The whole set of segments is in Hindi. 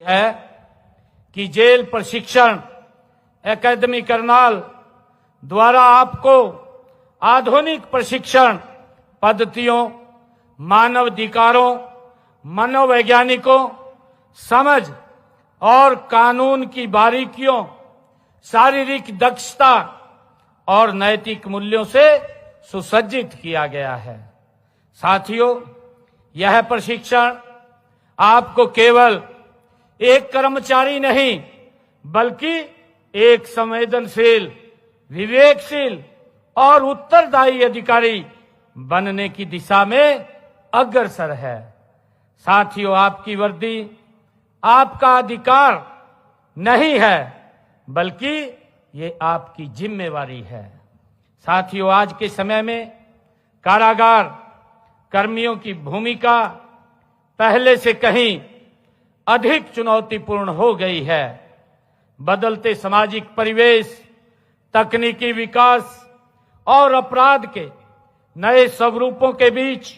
है कि जेल प्रशिक्षण एकेडमी करनाल द्वारा आपको आधुनिक प्रशिक्षण पद्धतियों, मानवाधिकारों, मनोवैज्ञानिकों, समझ और कानून की बारीकियों, शारीरिक दक्षता और नैतिक मूल्यों से सुसज्जित किया गया है। साथियों, यह प्रशिक्षण आपको केवल एक कर्मचारी नहीं बल्कि एक संवेदनशील, विवेकशील और उत्तरदायी अधिकारी बनने की दिशा में अग्रसर है। साथियों, आपकी वर्दी आपका अधिकार नहीं है बल्कि ये आपकी जिम्मेवारी है। साथियों, आज के समय में कारागार कर्मियों की भूमिका पहले से कहीं अधिक चुनौतीपूर्ण हो गई है। बदलते सामाजिक परिवेश, तकनीकी विकास और अपराध के नए स्वरूपों के बीच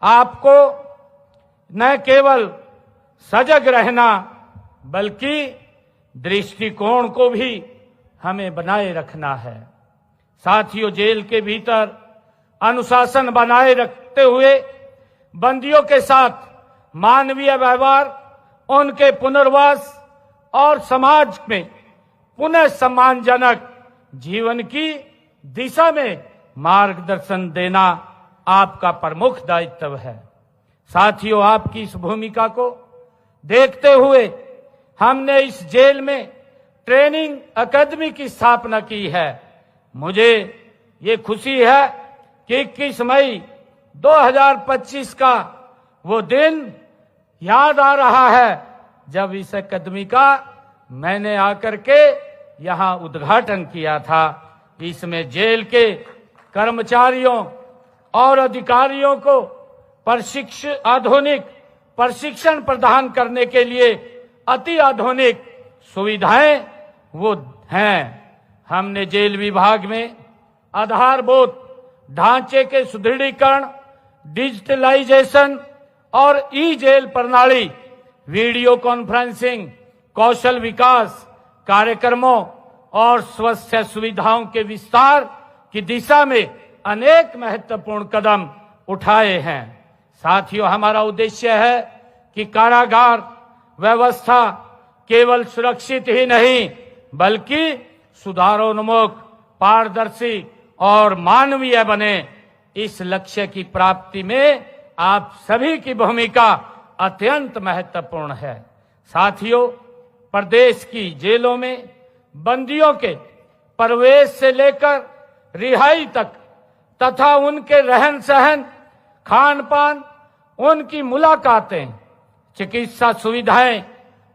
आपको न केवल सजग रहना बल्कि दृष्टिकोण को भी हमें बनाए रखना है। साथियों, जेल के भीतर अनुशासन बनाए रखते हुए बंदियों के साथ मानवीय व्यवहार, उनके पुनर्वास और समाज में पुनः सम्मानजनक जीवन की दिशा में मार्गदर्शन देना आपका प्रमुख दायित्व है। साथियों, आपकी इस भूमिका को देखते हुए हमने इस जेल में ट्रेनिंग एकेडमी की स्थापना की है। मुझे ये खुशी है कि 21 मई 2025 का वो दिन याद आ रहा है जब इस एकेडमी का मैंने आकर के यहाँ उद्घाटन किया था। इसमें जेल के कर्मचारियों और अधिकारियों को आधुनिक प्रशिक्षण प्रदान करने के लिए अति आधुनिक सुविधाएं वो हैं। हमने जेल विभाग में आधारभूत ढांचे के सुदृढ़ीकरण, डिजिटलाइजेशन और ई जेल प्रणाली, वीडियो कॉन्फ्रेंसिंग, कौशल विकास कार्यक्रमों और स्वास्थ्य सुविधाओं के विस्तार की दिशा में अनेक महत्वपूर्ण कदम उठाए हैं। साथियों, हमारा उद्देश्य है कि कारागार व्यवस्था केवल सुरक्षित ही नहीं बल्कि सुधारोन्मुख, पारदर्शी और मानवीय बने। इस लक्ष्य की प्राप्ति में आप सभी की भूमिका अत्यंत महत्वपूर्ण है। साथियों, प्रदेश की जेलों में बंदियों के प्रवेश से लेकर रिहाई तक तथा उनके रहन सहन, खान पान, उनकी मुलाकातें, चिकित्सा सुविधाएं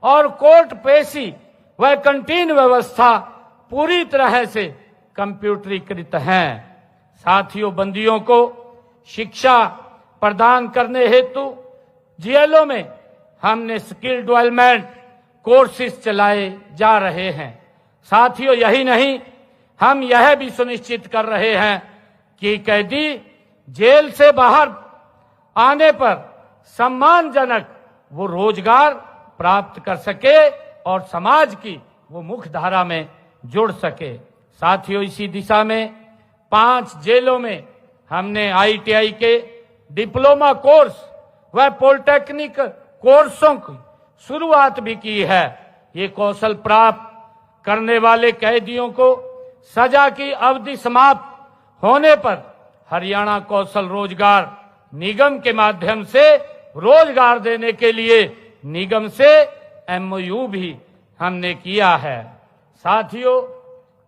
और कोर्ट पेशी व कैंटीन व्यवस्था पूरी तरह से कंप्यूटरीकृत हैं। साथियों, बंदियों को शिक्षा प्रदान करने हेतु जेलों में हमने स्किल डेवलपमेंट कोर्सेज चलाए जा रहे हैं। साथियों, यही नहीं, हम यह भी सुनिश्चित कर रहे हैं कि कैदी जेल से बाहर आने पर सम्मानजनक वो रोजगार प्राप्त कर सके और समाज की वो मुख्य धारा में जुड़ सके। साथियों, इसी दिशा में 5 जेलों में हमने ITI के डिप्लोमा कोर्स व पॉलिटेक्निक कोर्सों की शुरुआत भी की है। ये कौशल प्राप्त करने वाले कैदियों को सजा की अवधि समाप्त होने पर हरियाणा कौशल रोजगार निगम के माध्यम से रोजगार देने के लिए निगम से MOU भी हमने किया है। साथियों,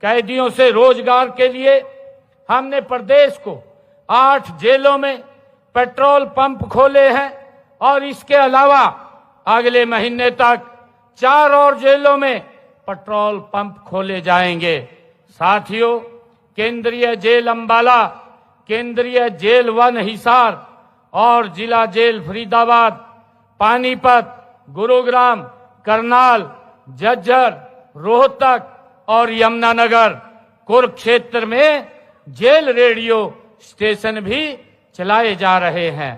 कैदियों से रोजगार के लिए हमने प्रदेश को 8 जेलों में पेट्रोल पंप खोले हैं और इसके अलावा अगले महीने तक 4 और जेलों में पेट्रोल पंप खोले जाएंगे। साथियों, केंद्रीय जेल अंबाला, केंद्रीय जेल 1 हिसार और जिला जेल फरीदाबाद, पानीपत, गुरुग्राम, करनाल, झज्जर, रोहतक और यमुनानगर, कुरुक्षेत्र में जेल रेडियो स्टेशन भी चलाए जा रहे हैं।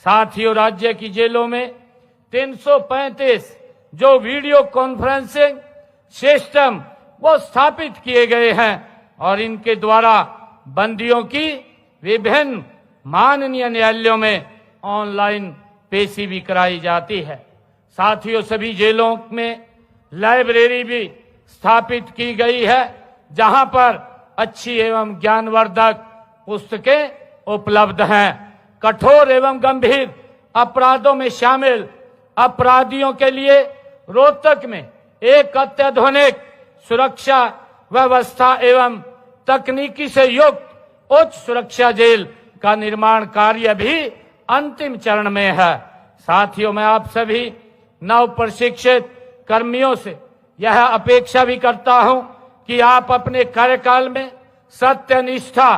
साथियों, राज्य की जेलों में 335 जो वीडियो कॉन्फ्रेंसिंग सिस्टम वो स्थापित किए गए हैं और इनके द्वारा बंदियों की विभिन्न माननीय न्यायालयों में ऑनलाइन पेशी भी कराई जाती है। साथियों, सभी जेलों में लाइब्रेरी भी स्थापित की गई है जहां पर अच्छी एवं ज्ञानवर्धक पुस्तकें उपलब्ध हैं। कठोर एवं गंभीर अपराधों में शामिल अपराधियों के लिए रोहतक में एक अत्याधुनिक सुरक्षा व्यवस्था एवं तकनीकी से युक्त उच्च सुरक्षा जेल का निर्माण कार्य भी अंतिम चरण में है। साथियों, मैं आप सभी नव प्रशिक्षित कर्मियों से यह अपेक्षा भी करता हूं कि आप अपने कार्यकाल में सत्यनिष्ठा,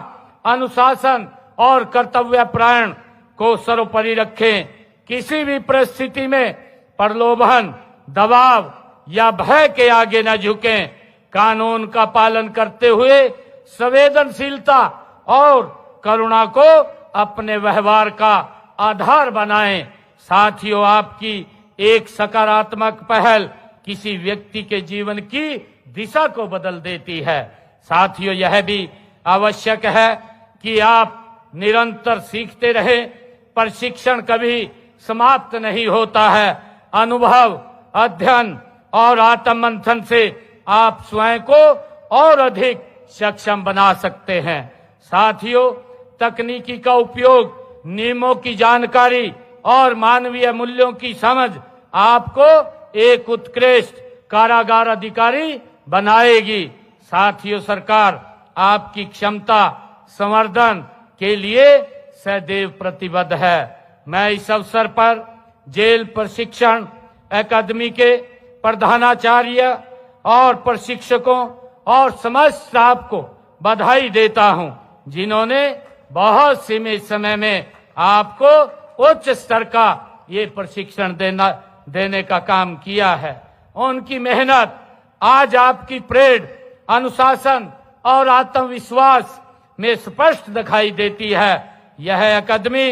अनुशासन और कर्तव्यपरायण को सर्वोपरि रखें। किसी भी परिस्थिति में प्रलोभन, दबाव या भय के आगे न झुकें। कानून का पालन करते हुए संवेदनशीलता और करुणा को अपने व्यवहार का आधार बनाएं। साथियों, आपकी एक सकारात्मक पहल किसी व्यक्ति के जीवन की दिशा को बदल देती है। साथियों, यह भी आवश्यक है कि आप निरंतर सीखते रहें। प्रशिक्षण कभी समाप्त नहीं होता है। अनुभव, अध्ययन और आत्ममंथन से आप स्वयं को और अधिक सक्षम बना सकते हैं। साथियों, तकनीकी का उपयोग, नियमों की जानकारी और मानवीय मूल्यों की समझ आपको एक उत्कृष्ट कारागार अधिकारी बनाएगी। साथियों, सरकार आपकी क्षमता संवर्धन के लिए सदैव प्रतिबद्ध है। मैं इस अवसर पर जेल प्रशिक्षण अकादमी के प्रधानाचार्य और प्रशिक्षकों और समस्त स्टाफ को बधाई देता हूं, जिन्होंने बहुत सीमित समय में आपको उच्च स्तर का ये प्रशिक्षण देने का काम किया है। उनकी मेहनत आज आपकी परेड, अनुशासन और आत्मविश्वास में स्पष्ट दिखाई देती है। यह अकादमी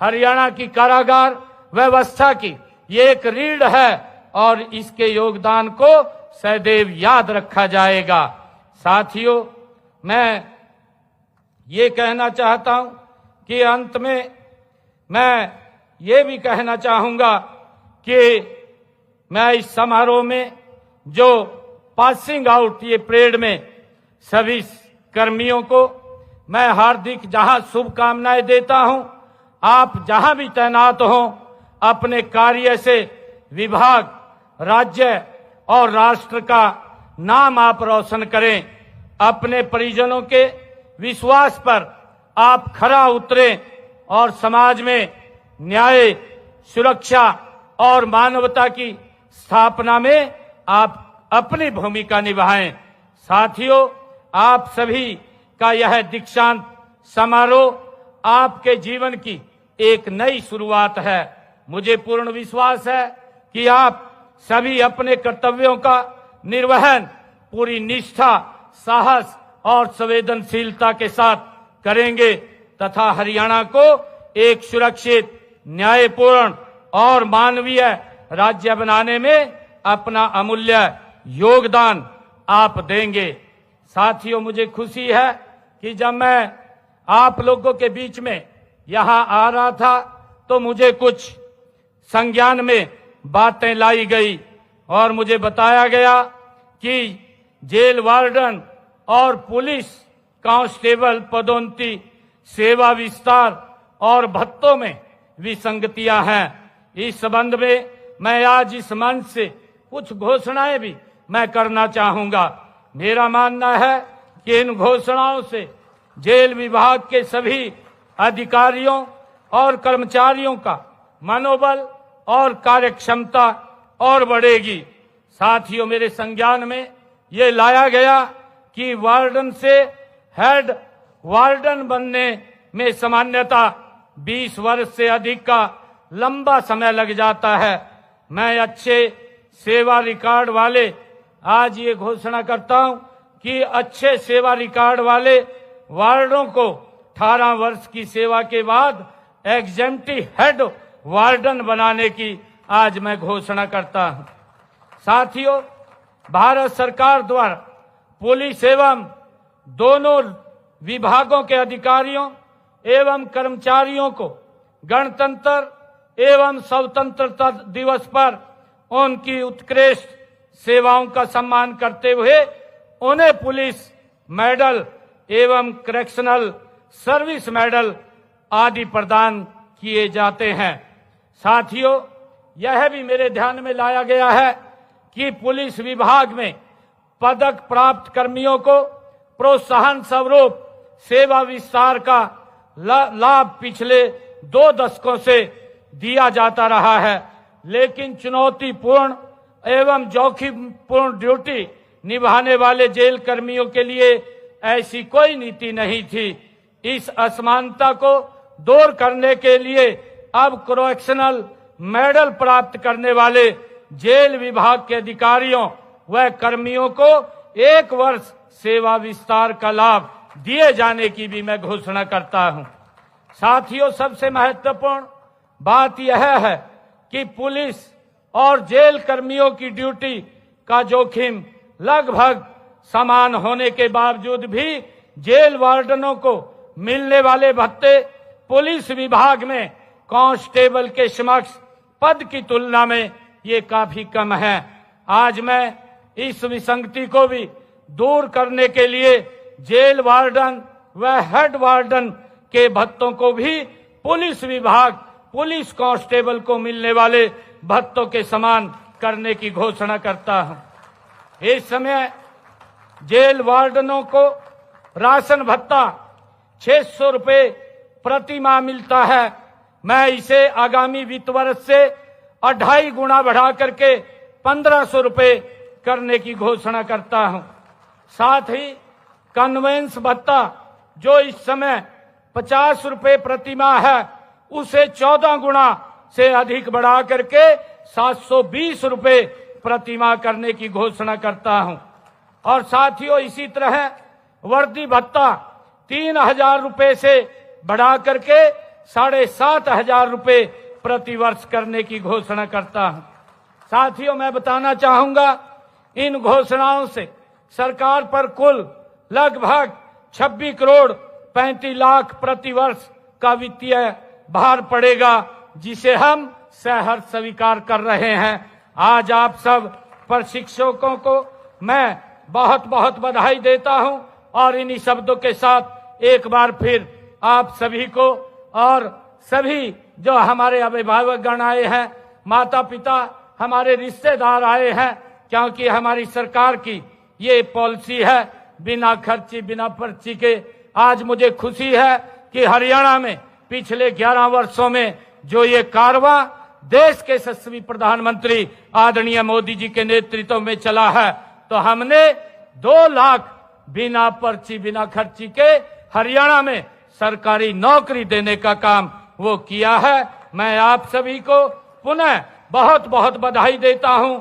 हरियाणा की कारागार व्यवस्था की ये एक रीढ़ है और इसके योगदान को सदैव याद रखा जाएगा। साथियों, मैं ये कहना चाहता हूं कि अंत में मैं ये भी कहना चाहूंगा कि मैं इस समारोह में जो पासिंग आउट ये परेड में सभी कर्मियों को मैं हार्दिक जहां शुभकामनाएं देता हूं। आप जहां भी तैनात हों, अपने कार्य से विभाग, राज्य और राष्ट्र का नाम आप रोशन करें। अपने परिजनों के विश्वास पर आप खरा उतरें और समाज में न्याय, सुरक्षा और मानवता की स्थापना में आप अपनी भूमिका निभाएं। साथियों, आप सभी का यह दीक्षांत समारोह आपके जीवन की एक नई शुरुआत है। मुझे पूर्ण विश्वास है कि आप सभी अपने कर्तव्यों का निर्वहन पूरी निष्ठा, साहस और संवेदनशीलता के साथ करेंगे तथा हरियाणा को एक सुरक्षित, न्यायपूर्ण और मानवीय राज्य बनाने में अपना अमूल्य योगदान आप देंगे। साथियों, मुझे खुशी है कि जब मैं आप लोगों के बीच में यहां आ रहा था तो मुझे कुछ संज्ञान में बातें लाई गई और मुझे बताया गया कि जेल वार्डन और पुलिस कांस्टेबल पदोन्नति, सेवा विस्तार और भत्तों में विसंगतियां हैं। इस संबंध में मैं आज इस मंच से कुछ घोषणाएं भी मैं करना चाहूंगा। मेरा मानना है कि इन घोषणाओं से जेल विभाग के सभी अधिकारियों और कर्मचारियों का मनोबल और कार्यक्षमता और बढ़ेगी। साथियों, मेरे संज्ञान में ये लाया गया कि वार्डन से हेड वार्डन बनने में सामान्यतः 20 वर्ष से अधिक का लंबा समय लग जाता है। मैं अच्छे सेवा रिकॉर्ड वाले आज ये घोषणा करता हूं कि अच्छे सेवा रिकॉर्ड वाले वार्डों को 18 वर्ष की सेवा के बाद एग्जेम्प्टी हेड वार्डन बनाने की आज मैं घोषणा करता हूं। साथियों, भारत सरकार द्वारा पुलिस एवं दोनों विभागों के अधिकारियों एवं कर्मचारियों को गणतंत्र एवं स्वतंत्रता दिवस पर उनकी उत्कृष्ट सेवाओं का सम्मान करते हुए उन्हें पुलिस मेडल एवं करेक्शनल सर्विस मेडल आदि प्रदान किए जाते हैं। साथियों, यह भी मेरे ध्यान में लाया गया है कि पुलिस विभाग में पदक प्राप्त कर्मियों को प्रोत्साहन स्वरूप सेवा विस्तार का लाभ पिछले 2 दशकों से दिया जाता रहा है, लेकिन चुनौतीपूर्ण एवं जोखिमपूर्ण ड्यूटी निभाने वाले जेल कर्मियों के लिए ऐसी कोई नीति नहीं थी। इस असमानता को दूर करने के लिए अब करेक्शनल मेडल प्राप्त करने वाले जेल विभाग के अधिकारियों व कर्मियों को 1 वर्ष सेवा विस्तार का लाभ दिए जाने की भी मैं घोषणा करता हूं। साथियों, सबसे महत्वपूर्ण बात यह है कि पुलिस और जेल कर्मियों की ड्यूटी का जोखिम लगभग समान होने के बावजूद भी जेल वार्डनों को मिलने वाले भत्ते पुलिस विभाग में कांस्टेबल के समक्ष पद की तुलना में ये काफी कम है। आज मैं इस विसंगति को भी दूर करने के लिए जेल वार्डन व हेड वार्डन के भत्तों को भी पुलिस विभाग पुलिस कांस्टेबल को मिलने वाले भत्तों के समान करने की घोषणा करता हूं। इस समय जेल वार्डनों को राशन भत्ता 600 रुपए प्रति माह मिलता है। मैं इसे आगामी वित्त वर्ष से 2.5 गुना बढ़ा करके 1500 रुपए करने की घोषणा करता हूं। साथ ही कन्वेंस भत्ता जो इस समय 50 रुपए प्रति माह है, उसे 14 गुना से अधिक बढ़ा करके 720 रुपए प्रति माह करने की घोषणा करता हूं। और साथियों, इसी तरह वर्दी भत्ता 3000 रुपए से बढ़ा करके 7500 रुपए प्रति वर्ष करने की घोषणा करता हूं। साथियों, मैं बताना चाहूंगा, इन घोषणाओं से सरकार पर कुल लगभग 26 करोड़ 35 लाख प्रति वर्ष का वित्तीय भार पड़ेगा, जिसे हम सहर्ष स्वीकार कर रहे हैं। आज आप सब प्रशिक्षकों को मैं बहुत बहुत बधाई देता हूं और इन्हीं शब्दों के साथ एक बार फिर आप सभी को और सभी जो हमारे अभिभावकगण आए हैं, माता पिता, हमारे रिश्तेदार आए हैं, क्योंकि हमारी सरकार की ये पॉलिसी है बिना खर्ची बिना पर्ची के। आज मुझे खुशी है कि हरियाणा में पिछले 11 वर्षों में जो ये कारवां देश के यशस्वी प्रधानमंत्री आदरणीय मोदी जी के नेतृत्व में चला है, तो हमने 2 लाख बिना पर्ची बिना खर्ची के हरियाणा में सरकारी नौकरी देने का काम वो किया है। मैं आप सभी को पुनः बहुत बहुत बधाई देता हूं।